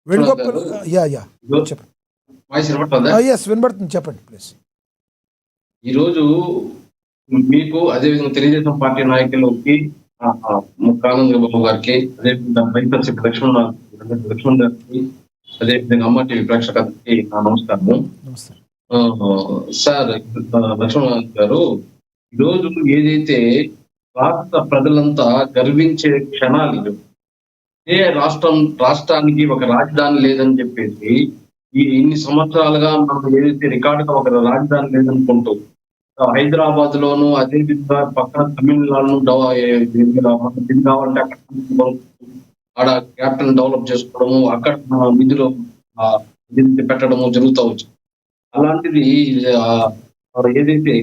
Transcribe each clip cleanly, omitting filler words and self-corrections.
Venugopal yeah yeah చెప్పండి. Voice వినపడుతుందా? Yes వినబడుతుంది, చెప్పండి ప్లీజ్. ఈరోజు మీకు అదేవిధంగా తెలుగుదేశం పార్టీ నాయకులకి ముక్కానంద బాబు గారికి, అదేవిధంగా వైఎస్ఆర్సీపీ లక్ష్మణ్ గారికి, అదేవిధంగా అమ్మ టీవీ ప్రేక్షకులకి నా నమస్కారము. సార్ లక్ష్మణ్ గారు, ఈరోజు ఏదైతే రాష్ట్ర ప్రజలంతా గర్వించే క్షణాలు ఇవి. ఏ రాష్ట్రానికి ఒక రాజధాని లేదని చెప్పేసి ఇన్ని సంవత్సరాలుగా మనం ఏదైతే రికార్డుగా ఒక రాజధాని లేదనుకుంటూ హైదరాబాద్ లోను, అదే విధంగా పక్కన తమిళనాడును కావాలంటే అక్కడ ఆడ క్యాపిటల్ డెవలప్ చేసుకోవడము, అక్కడ నిధులు పెట్టడము జరుగుతూ వచ్చింది. అలాంటిది ఏదైతే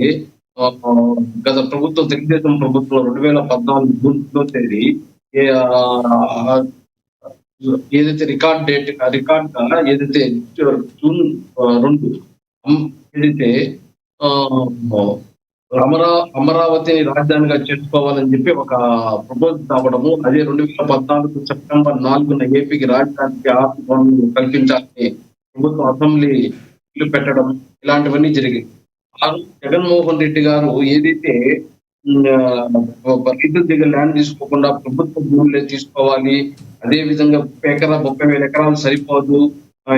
గత ప్రభుత్వం, తెలుగుదేశం ప్రభుత్వం 2014 జూన్ 1వ తేదీ ఏదైతే రికార్డ్ గా ఏదైతే జూన్ 2 ఏదైతే అమరావతిని రాజధానిగా చేసుకోవాలని చెప్పి ఒక ప్రపోజల్ రావడము, అదే 2014 సెప్టెంబర్ 4న ఏపీకి రాజధానికి ఆర్థిక కల్పించాలని ప్రభుత్వం అసెంబ్లీ పెట్టడం, ఇలాంటివన్నీ జరిగాయి. జగన్మోహన్ రెడ్డి గారు ఏదైతే రైతుల దగ్గర ల్యాండ్ తీసుకోకుండా ప్రభుత్వ భూములే తీసుకోవాలి, అదే విధంగా 30,000 ఎకరాలు సరిపోదు,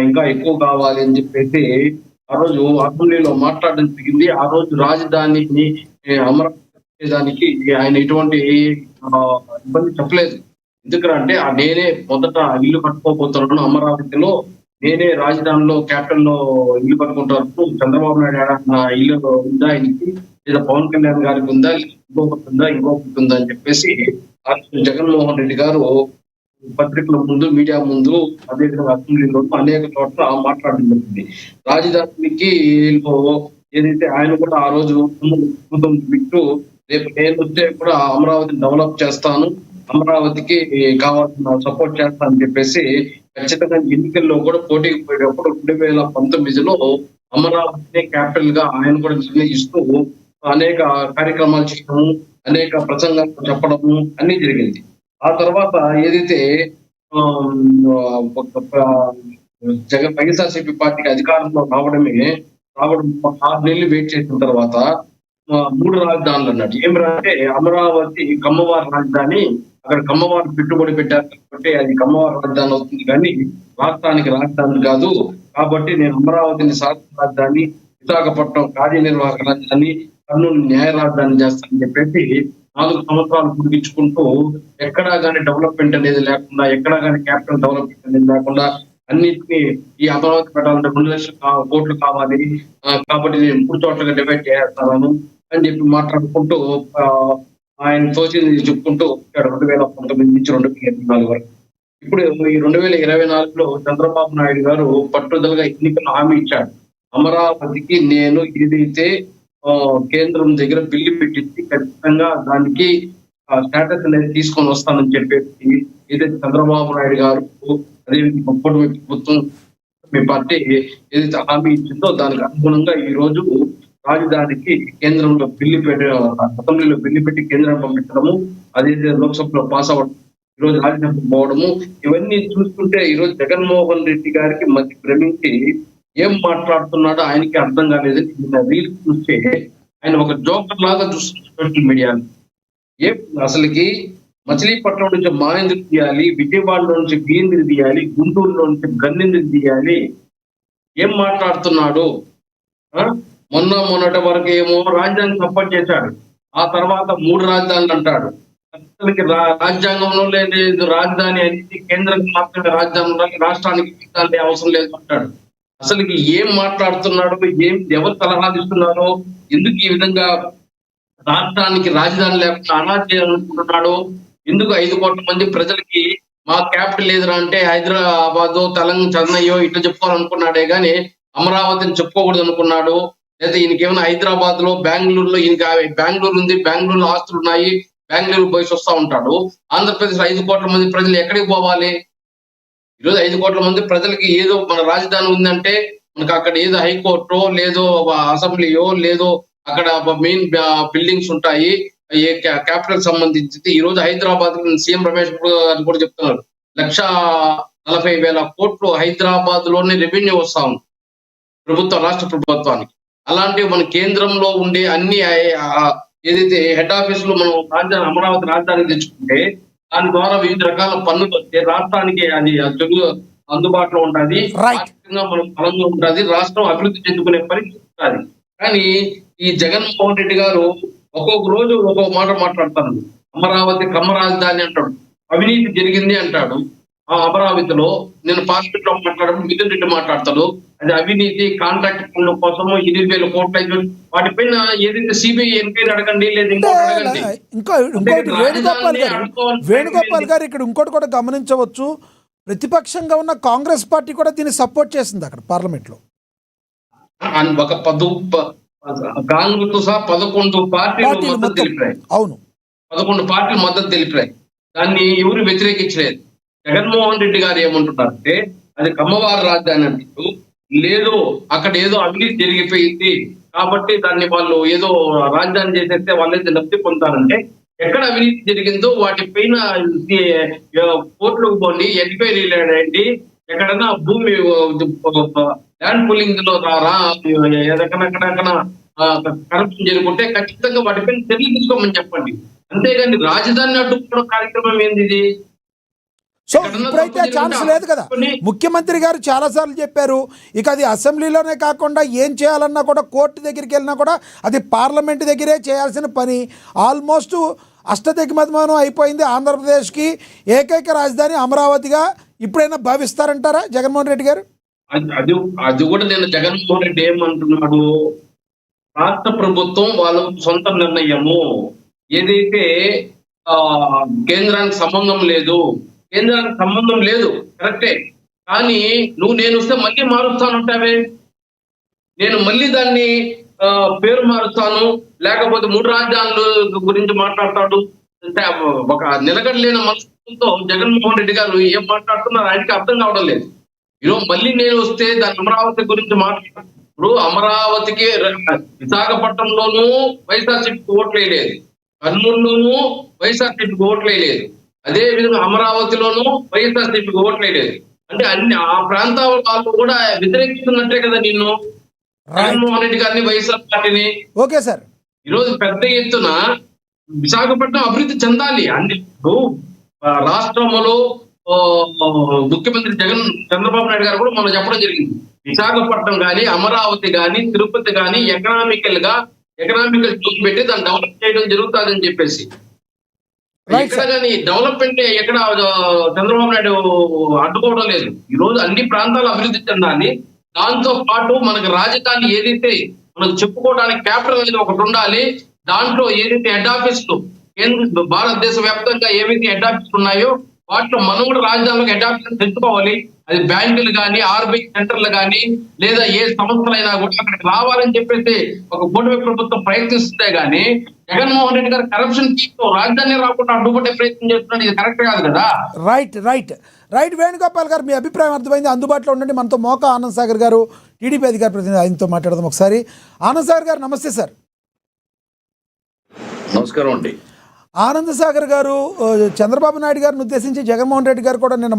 ఇంకా ఎక్కువ కావాలి అని చెప్పేసి ఆ రోజు అసెంబ్లీలో మాట్లాడడం జరిగింది. ఆ రోజు రాజధానిని అమరావతి ఆయన ఎటువంటి ఇబ్బంది చెప్పలేదు. ఎందుకంటే నేనే మొదట ఇల్లు కట్టుకోబోతున్నాను అమరావతిలో, నేనే రాజధానిలో క్యాపిటల్ లో ఇల్లు కట్టుకుంటాను, చంద్రబాబు నాయుడు ఇల్లు ఉందా ఆయనకి, లేదా పవన్ కళ్యాణ్ గారికి ఉందా, ఇంకొకటి ఉందా అని చెప్పేసి జగన్మోహన్ రెడ్డి గారు పత్రికల ముందు, మీడియా ముందు, అదేవిధంగా అసెంబ్లీలో అనేక చోట్ల మాట్లాడడం జరిగింది. రాజధానికి ఏదైతే ఆయన కూడా ఆ రోజు బిట్టు, రేపు నేను వస్తే కూడా అమరావతిని డెవలప్ చేస్తాను, అమరావతికి కావాల్సిన సపోర్ట్ చేస్తాను అని చెప్పేసి ఖచ్చితంగా ఎన్నికల్లో కూడా పోటీకి పోయేటప్పుడు 2019లో అమరావతిని క్యాపిటల్ గా ఆయన కూడా నిర్ణయిస్తూ అనేక కార్యక్రమాలు చేయడము, అనేక ప్రసంగాలు చెప్పడము అన్ని జరిగింది. ఆ తర్వాత ఏదైతే వైఎస్ఆర్సీపీ పార్టీకి అధికారంలో రావడం 6 నెలలు వెయిట్ చేసిన తర్వాత 3 రాజధానులు అన్నట్టు. ఏమిటంటే అమరావతి కమ్మవారి రాజధాని, అక్కడ కమ్మవారి పెట్టుబడి పెట్టారు కాబట్టి అది కమ్మవారి రాజధాని అవుతుంది, కానీ రాష్ట్రానికి రాజధాని కాదు. కాబట్టి నేను అమరావతిని శాసన రాజధాని, విశాఖపట్నం కార్యనిర్వాహక రాజధాని, కర్నూలు న్యాయ రాజధాని చేస్తానని చెప్పేసి 4 సంవత్సరాలు పొడిగించుకుంటూ ఎక్కడా కానీ డెవలప్మెంట్ అనేది లేకుండా, ఎక్కడా కానీ క్యాపిటల్ డెవలప్మెంట్ అనేది లేకుండా అన్నింటినీ ఈ అమరావతి పెట్టాలంటే 2 లక్షల కోట్లు కావాలి, కాబట్టి నేను 3 చోట్లగా డివైడ్ చేస్తాను అని చెప్పి మాట్లాడుకుంటూ ఆయన తోచింది చెప్పుకుంటూ 2019 నుంచి 2024 వరకు. ఇప్పుడు ఈ 2024లో చంద్రబాబు నాయుడు గారు పట్టుదలగా ఎన్నికల హామీ ఇచ్చాడు. అమరావతికి నేను ఏదైతే కేంద్రం దగ్గర బిల్లు పెట్టించి ఖచ్చితంగా దానికి స్టేటస్ అనేది తీసుకొని వస్తానని చెప్పేసి ఏదైతే చంద్రబాబు నాయుడు గారు, అదేవిధంగా ప్రభుత్వం, మీ పార్టీ ఏదైతే హామీ ఇచ్చిందో దానికి అనుగుణంగా ఈ రోజు రాజధానికి కేంద్రంలో బిల్లు అసెంబ్లీలో బిల్లు పెట్టి కేంద్రం పంపించడము, అదేవిధంగా లోక్సభలో పాస్ అవ్వడం, ఈ రోజు రాజ్యసభ పోవడము, ఇవన్నీ చూస్తుంటే ఈ రోజు జగన్మోహన్ రెడ్డి గారికి మధ్య భ్రమించి ఏం మాట్లాడుతున్నాడో ఆయనకి అర్థం కాలేదు. రీల్స్ చూస్తే ఆయన ఒక జోకర్ లాగా చూస్తున్నారు సోషల్ మీడియాలో. అసలుకి మచిలీపట్నం నుంచి మాయందుకు తీయాలి, విజయవాడలో నుంచి బియ్యందుకు తీయాలి, గుంటూరులో నుంచి గన్నెందుకు తీయాలి, ఏం మాట్లాడుతున్నాడు? మొన్నటి వరకు ఏమో రాజధాని సపోర్ట్ చేశాడు, ఆ తర్వాత 3 రాజధానులు అంటాడు. అసలుకి రాజ్యాంగంలో లేదు రాజధాని అనేది కేంద్రానికి మాత్రమే రాజధాని ఉండాలి, రాష్ట్రానికి అవసరం లేదు అంటాడు. అసలుకి ఏం మాట్లాడుతున్నాడో, ఎవరు సలహాలు ఇస్తున్నారో, ఎందుకు ఈ విధంగా రాష్ట్రానికి రాజధాని లేకుండా అలా చేయాలనుకుంటున్నాడో, ఎందుకు 5 కోట్ల మంది ప్రజలకి మా క్యాపిటల్ ఎదురా అంటే హైదరాబాద్, తెలంగాణ, చెన్నయ్యో ఇట్లా చెప్పుకోవాలనుకున్నాడే గానీ అమరావతిని చెప్పుకోకూడదు అనుకున్నాడు. లేదా ఈయనకేమైనా హైదరాబాద్ లో, బెంగళూరులో, ఈయనకి బెంగళూరు ఉంది, బెంగళూరులో ఆస్తులు ఉన్నాయి, బెంగళూరు పోయి వస్తా ఉంటాడు. ఆంధ్రప్రదేశ్ 5 కోట్ల మంది ప్రజలు ఎక్కడికి పోవాలి? ఈరోజు 5 కోట్ల మంది ప్రజలకి ఏదో మన రాజధాని ఉందంటే మనకు అక్కడ ఏదో హైకోర్టు, లేదో అసెంబ్లీయో, లేదో అక్కడ మెయిన్ బిల్డింగ్స్ ఉంటాయి ఏ క్యాపిటల్ సంబంధించి. ఈ రోజు హైదరాబాద్ సీఎం రమేష్ గారు కూడా చెప్తున్నారు, 40,000 కోట్లు హైదరాబాద్ లోనే రెవెన్యూ వస్తా ఉంది రాష్ట్ర ప్రభుత్వానికి. అలాంటివి మన కేంద్రంలో ఉండే అన్ని ఏదైతే హెడ్ ఆఫీసులు మనం రాజధాని అమరావతి రాజధానికి తెచ్చుకుంటే దాని ద్వారా వివిధ రకాల పన్నులు వస్తే రాష్ట్రానికి అది తెలుగు అందుబాటులో ఉంటుంది, ఆర్థికంగా మనం బలంగా ఉంటుంది, రాష్ట్రం అభివృద్ధి చెందుకునే పరిస్థితి ఉంటుంది. కానీ ఈ జగన్మోహన్ రెడ్డి గారు ఒక్కొక్క రోజు ఒక్కొక్క మాట మాట్లాడతారు. అమరావతి కమ్మ రాజధాని అంటాడు, అవినీతి జరిగింది అంటాడు. ఆ అమరావతిలో నేను పార్లమెంట్ లో మాట్లాడప్పుడు మిథున్ రెడ్డి మాట్లాడతాడు అది అవినీతి, కాంట్రాక్ట్ పనుల కోసము 8,000 కోట్ల వాటిపైన ఏదైతే సిబిఐ ఎంక్వైరీ అడగండి లేదా ఇంకోటి వేణుగోపాల్ గారు ఇక్కడ ఇంకోటి కూడా గమనించవచ్చు. ప్రతిపక్షంగా ఉన్న కాంగ్రెస్ పార్టీ కూడా దీన్ని సపోర్ట్ చేసింది అక్కడ పార్లమెంట్ లో. ఒక కాంగ్రెస్ సహా 11 పార్టీలు మద్దతు తెలిపాయి. అవును, 11 పార్టీలు మద్దతు తెలిపాయి. దాన్ని ఎవరు వ్యతిరేకించలేదు. జగన్మోహన్ రెడ్డి గారు ఏమంటున్నారంటే అది కమ్మవారి రాజధాని అంటూ లేదు, అక్కడ ఏదో అవినీతి జరిగిపోయింది కాబట్టి దాన్ని వాళ్ళు ఏదో రాజధాని చేసేస్తే వాళ్ళైతే లబ్ధి పొందుతారంటే ఎక్కడ అవినీతి జరిగిందో వాటిపైన కోర్టులకు పోండి, ఎంక్వైరీ లేదండి, ఎక్కడన్నా భూమి ల్యాండ్ పూలింగ్ లో ఎక్కడెక్కడ కరప్షన్ జరుగుతుంటే ఖచ్చితంగా వాటిపైన చర్యలు తీసుకోమని చెప్పండి. అంతేగాని రాజధాని అడ్డుకోవడం కార్యక్రమం ఏంది ఇది? సో ఇప్పుడైతే ఛాన్స్ లేదు కదా. ముఖ్యమంత్రి గారు చాలాసార్లు చెప్పారు, ఇక అది అసెంబ్లీలోనే కాకుండా ఏం చేయాలన్నా కూడా కోర్టు దగ్గరికి వెళ్ళినా కూడా అది పార్లమెంట్ దగ్గరే చేయాల్సిన పని. ఆల్మోస్ట్ అష్టదిగ్బంధనం అయిపోయింది. ఆంధ్రప్రదేశ్కి ఏకైక రాజధాని అమరావతిగా ఇప్పుడైనా భావిస్తారంటారా జగన్మోహన్ రెడ్డి గారు? అది కూడా నేను జగన్మోహన్ రెడ్డి ఏమంటున్నాడు, రాష్ట్ర ప్రభుత్వం వాళ్ళ సొంత నిర్ణయము, ఏదైతే కేంద్రానికి సంబంధం లేదు, కేంద్రానికి సంబంధం లేదు కరెక్టే, కానీ నేను వస్తే మళ్ళీ మారుస్తానంటావే, నేను మళ్ళీ దాన్ని పేరు మారుస్తాను, లేకపోతే 3 రాజధానుల గురించి మాట్లాడతాడు. ఒక నిలకడలేని మనసుతో జగన్మోహన్ రెడ్డి గారు ఏం మాట్లాడుతున్నారు ఆయనకి అర్థం కావడం లేదు. ఈరోజు మళ్ళీ నేను వస్తే దాని అమరావతి గురించి మాట్లాడుతాను. ఇప్పుడు అమరావతికి విశాఖపట్నంలోనూ వైఎస్ఆర్సీపీకి ఓట్లు వేయలేదు, కర్నూలులోనూ వైఎస్ఆర్సీపీకి ఓట్లు వేయలేదు, అదే విధంగా అమరావతిలోనూ వైఎస్ఆర్సీపీకి ఓట్లు వేయలేదు. అంటే ఆ ప్రాంతాల వాళ్ళు కూడా వ్యతిరేకిస్తున్నట్టే కదా నిన్ను, జగన్మోహన్ రెడ్డి గారిని, వైఎస్ఆర్ పార్టీని. ఓకే సార్, ఈరోజు పెద్ద ఎత్తున విశాఖపట్నం అభివృద్ధి చెందాలి. రాష్ట్రంలో ముఖ్యమంత్రి చంద్రబాబు నాయుడు గారు కూడా మనం చెప్పడం జరిగింది, విశాఖపట్నం కానీ అమరావతి కానీ తిరుపతి కానీ ఎకనామికల్ జోన్ పెట్టి దాన్ని డెవలప్ చేయడం జరుగుతుందని చెప్పేసి. ఎక్కడ కానీ డెవలప్మెంట్ ఎక్కడ చంద్రబాబు నాయుడు అడ్డుకోవడం లేదు. ఈ రోజు అన్ని ప్రాంతాలు అభివృద్ధి చెందాలి. దాంతో పాటు మనకు రాజధాని ఏదైతే మనకు చెప్పుకోవడానికి క్యాపిటల్ అనేది ఒకటి ఉండాలి. దాంట్లో ఏదైతే హెడ్ ఆఫీసులు భారతదేశ వ్యాప్తంగా ఏవైతే హెడ్ ఆఫీసులు ఉన్నాయో వాటిలో మనం కూడా రాజధానిలో హెడ్ ఆఫీసులు తెచ్చుకోవాలి. అది బ్యాంకులు కానీ, ఆర్బీఐ సెంటర్లు కానీ, లేదా ఏ సంస్థలైనా కూడా అక్కడికి రావాలని చెప్పేసి ఒక కూటమి ప్రభుత్వం ప్రయత్నిస్తుందే గానీ జగన్మోహన్ రెడ్డి గారు కరప్షన్ రాజధాని రాకుండా అడ్డుపడే ప్రయత్నం చేస్తున్నాడు. ఇది కరెక్ట్ కాదు కదా. రైట్ వేణుగోపాల్ గారు, మీ అభిప్రాయం అర్థమైంది. అందుబాటులో ఉండండి. మనతో మోకా ఆనంద్ సాగర్ గారు, టీడీపీ అధికార ప్రతినిధి, ఆయనతో మాట్లాడదాం ఒకసారి. ఆనంద్ సాగర్ గారు నమస్తే సార్. నమస్కారం అండి. ఆనంద్ సాగర్ గారు, చంద్రబాబు నాయుడు గారిని ఉద్దేశించి జగన్మోహన్ రెడ్డి గారు కూడా నిన్న